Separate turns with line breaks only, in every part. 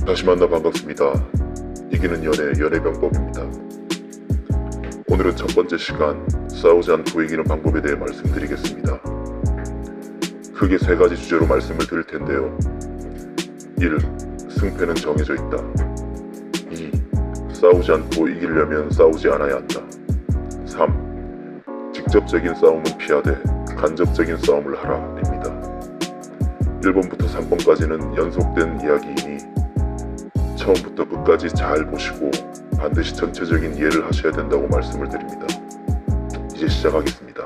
다시 만나 반갑습니다. 이기는 연애병법입니다. 오늘은 첫 번째 시간, 싸우지 않고 이기는 방법에 대해 말씀드리겠습니다. 크게 세 가지 주제로 말씀을 드릴 텐데요. 1. 승패는 정해져 있다. 2. 싸우지 않고 이기려면 싸우지 않아야 한다. 3. 직접적인 싸움은 피하되 간접적인 싸움을 하라입니다. 1번부터 3번까지는 연속된 이야기이니 처음부터 끝까지 잘 보시고 반드시 전체적인 이해를 하셔야 된다고 말씀을 드립니다. 이제 시작하겠습니다.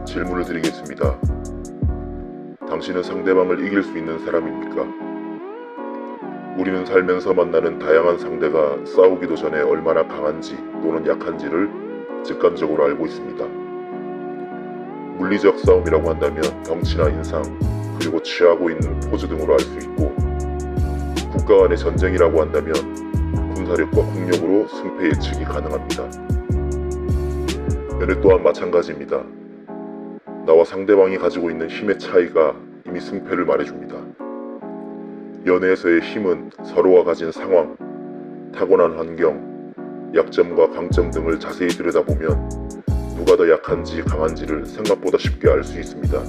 질문을 드리겠습니다. 당신은 상대방을 이길 수 있는 사람입니까? 우리는 살면서 만나는 다양한 상대가 싸우기도 전에 얼마나 강한지 또는 약한지를 직관적으로 알고 있습니다. 물리적 싸움이라고 한다면 덩치나 인상, 그리고 취하고 있는 포즈 등으로 알 수 있고, 국가 간의 전쟁이라고 한다면 군사력과 국력으로 승패 예측이 가능합니다. 연애 또한 마찬가지입니다. 나와 상대방이 가지고 있는 힘의 차이가 이미 승패를 말해줍니다. 연애에서의 힘은 서로가 가진 상황, 타고난 환경, 약점과 강점 등을 자세히 들여다보면 누가 더 약한지 강한지를 생각보다 쉽게 알 수 있습니다.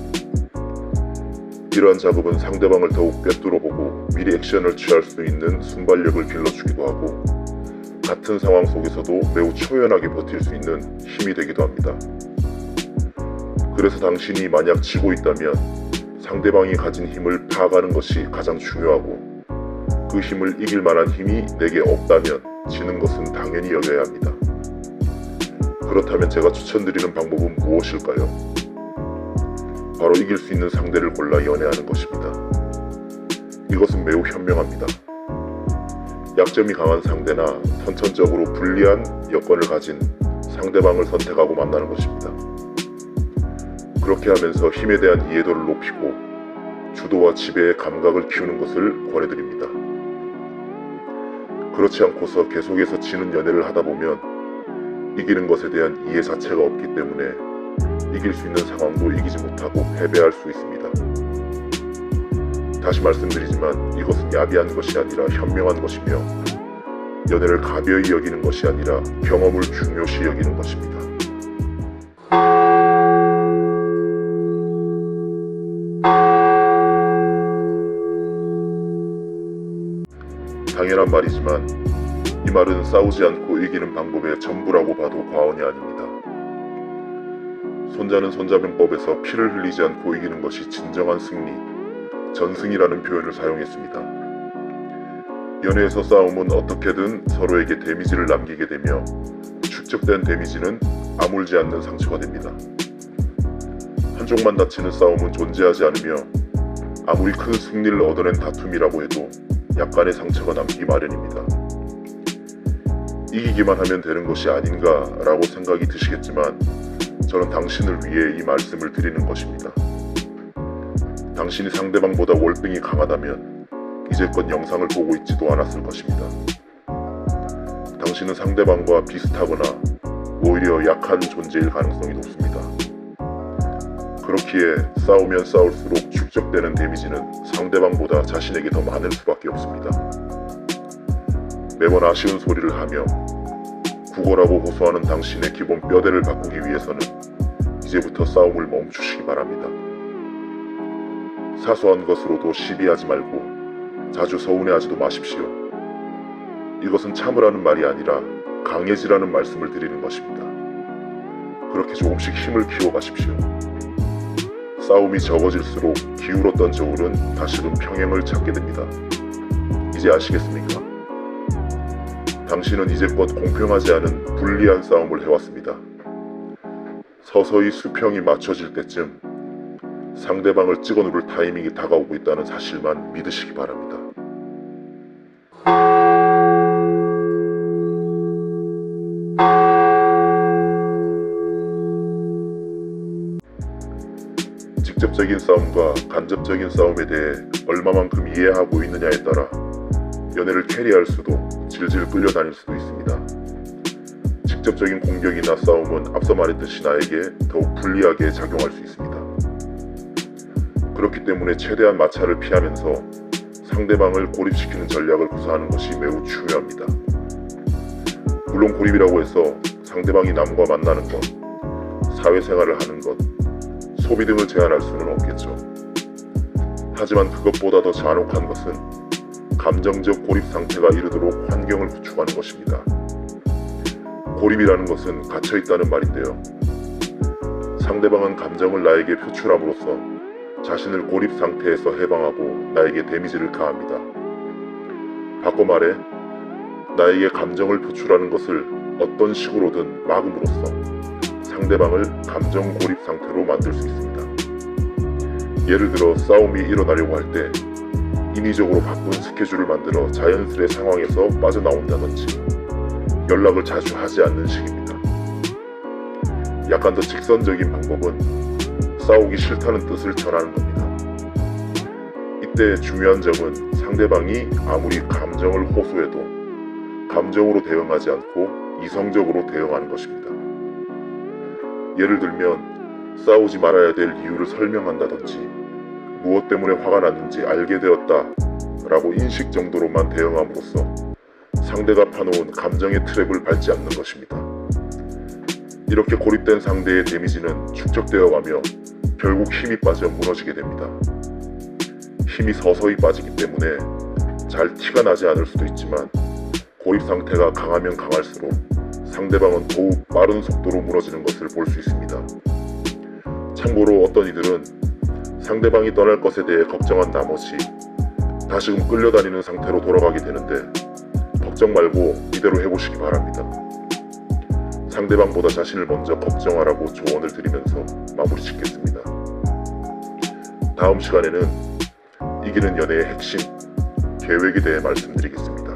이러한 작업은 상대방을 더욱 꿰뚫어보고 미리 액션을 취할 수 있는 순발력을 길러주기도 하고, 같은 상황 속에서도 매우 초연하게 버틸 수 있는 힘이 되기도 합니다. 그래서 당신이 만약 지고 있다면 상대방이 가진 힘을 파악하는 것이 가장 중요하고, 그 힘을 이길 만한 힘이 내게 없다면 지는 것은 당연히 여겨야 합니다. 그렇다면 제가 추천드리는 방법은 무엇일까요? 바로 이길 수 있는 상대를 골라 연애하는 것입니다. 이것은 매우 현명합니다. 약점이 강한 상대나 선천적으로 불리한 여건을 가진 상대방을 선택하고 만나는 것입니다. 그렇게 하면서 힘에 대한 이해도를 높이고 주도와 지배의 감각을 키우는 것을 권해드립니다. 그렇지 않고서 계속해서 지는 연애를 하다 보면 이기는 것에 대한 이해 자체가 없기 때문에 이길 수 있는 상황도 이기지 못하고 패배할 수 있습니다. 다시 말씀드리지만 이것은 야비한 것이 아니라 현명한 것이며, 연애를 가벼이 여기는 것이 아니라 경험을 중요시 여기는 것입니다. 당연한 말이지만 이 말은 싸우지 않고 이기는 방법의 전부라고 봐도 과언이 아닙니다. 손자는 손자병법에서 피를 흘리지 않고 이기는 것이 진정한 승리, 전승이라는 표현을 사용했습니다. 연애에서 싸움은 어떻게든 서로에게 데미지를 남기게 되며 축적된 데미지는 아물지 않는 상처가 됩니다. 한쪽만 다치는 싸움은 존재하지 않으며, 아무리 큰 승리를 얻어낸 다툼이라고 해도 약간의 상처가 남기 마련입니다. 이기기만 하면 되는 것이 아닌가 라고 생각이 드시겠지만, 저는 당신을 위해 이 말씀을 드리는 것입니다. 당신이 상대방보다 월등히 강하다면 이제껏 영상을 보고 있지도 않았을 것입니다. 당신은 상대방과 비슷하거나 오히려 약한 존재일 가능성이 높습니다. 그렇기에 싸우면 싸울수록 축적되는 데미지는 상대방보다 자신에게 더 많을 수밖에 없습니다. 매번 아쉬운 소리를 하며 구걸하고 호소하는 당신의 기본 뼈대를 바꾸기 위해서는 이제부터 싸움을 멈추시기 바랍니다. 사소한 것으로도 시비하지 말고 자주 서운해하지도 마십시오. 이것은 참으라는 말이 아니라 강해지라는 말씀을 드리는 것입니다. 그렇게 조금씩 힘을 키워가십시오. 싸움이 적어질수록 기울었던 저울은 다시금 평행을 찾게 됩니다. 이제 아시겠습니까? 당신은 이제껏 공평하지 않은 불리한 싸움을 해왔습니다. 서서히 수평이 맞춰질 때쯤 상대방을 찍어 누를 타이밍이 다가오고 있다는 사실만 믿으시기 바랍니다. 직접적인 싸움과 간접적인 싸움에 대해 얼마만큼 이해하고 있느냐에 따라 연애를 캐리할 수도 질질 끌려다닐 수도 있습니다. 직접적인 공격이나 싸움은 앞서 말했듯이 나에게 더욱 불리하게 작용할 수 있습니다. 그렇기 때문에 최대한 마찰을 피하면서 상대방을 고립시키는 전략을 구사하는 것이 매우 중요합니다. 물론 고립이라고 해서 상대방이 남과 만나는 것, 사회생활을 하는 것, 소비 등을 제한할 수는 없겠죠. 하지만 그것보다 더 잔혹한 것은 감정적 고립 상태가 이르도록 환경을 구축하는 것입니다. 고립이라는 것은 갇혀있다는 말인데요. 상대방은 감정을 나에게 표출함으로써 자신을 고립 상태에서 해방하고 나에게 데미지를 가합니다. 바꿔 말해 나에게 감정을 표출하는 것을 어떤 식으로든 막음으로써 상대방을 감정 고립 상태로 만들 수 있습니다. 예를 들어 싸움이 일어나려고 할 때 인위적으로 바쁜 스케줄을 만들어 자연스레 상황에서 빠져나온다든지 연락을 자주 하지 않는 식입니다. 약간 더 직선적인 방법은 싸우기 싫다는 뜻을 전하는 겁니다. 이때 중요한 점은 상대방이 아무리 감정을 호소해도 감정으로 대응하지 않고 이성적으로 대응하는 것입니다. 예를 들면 싸우지 말아야 될 이유를 설명한다든지 무엇 때문에 화가 났는지 알게 되었다 라고 인식 정도로만 대응함으로써 상대가 파놓은 감정의 트랩을 밟지 않는 것입니다. 이렇게 고립된 상대의 데미지는 축적되어 가며 결국 힘이 빠져 무너지게 됩니다. 힘이 서서히 빠지기 때문에 잘 티가 나지 않을 수도 있지만 고립 상태가 강하면 강할수록 상대방은 더욱 빠른 속도로 무너지는 것을 볼 수 있습니다. 참고로 어떤 이들은 상대방이 떠날 것에 대해 걱정한 나머지 다시금 끌려다니는 상태로 돌아가게 되는데 걱정 말고 이대로 해보시기 바랍니다. 상대방보다 자신을 먼저 걱정하라고 조언을 드리면서 마무리 짓겠습니다. 다음 시간에는 이기는 연애의 핵심, 계획에 대해 말씀드리겠습니다.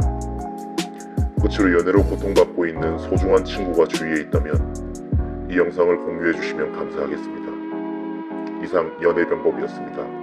끝으로 연애로 고통받고 있는 소중한 친구가 주위에 있다면 이 영상을 공유해 주시면 감사하겠습니다. 이상 연애병법이었습니다.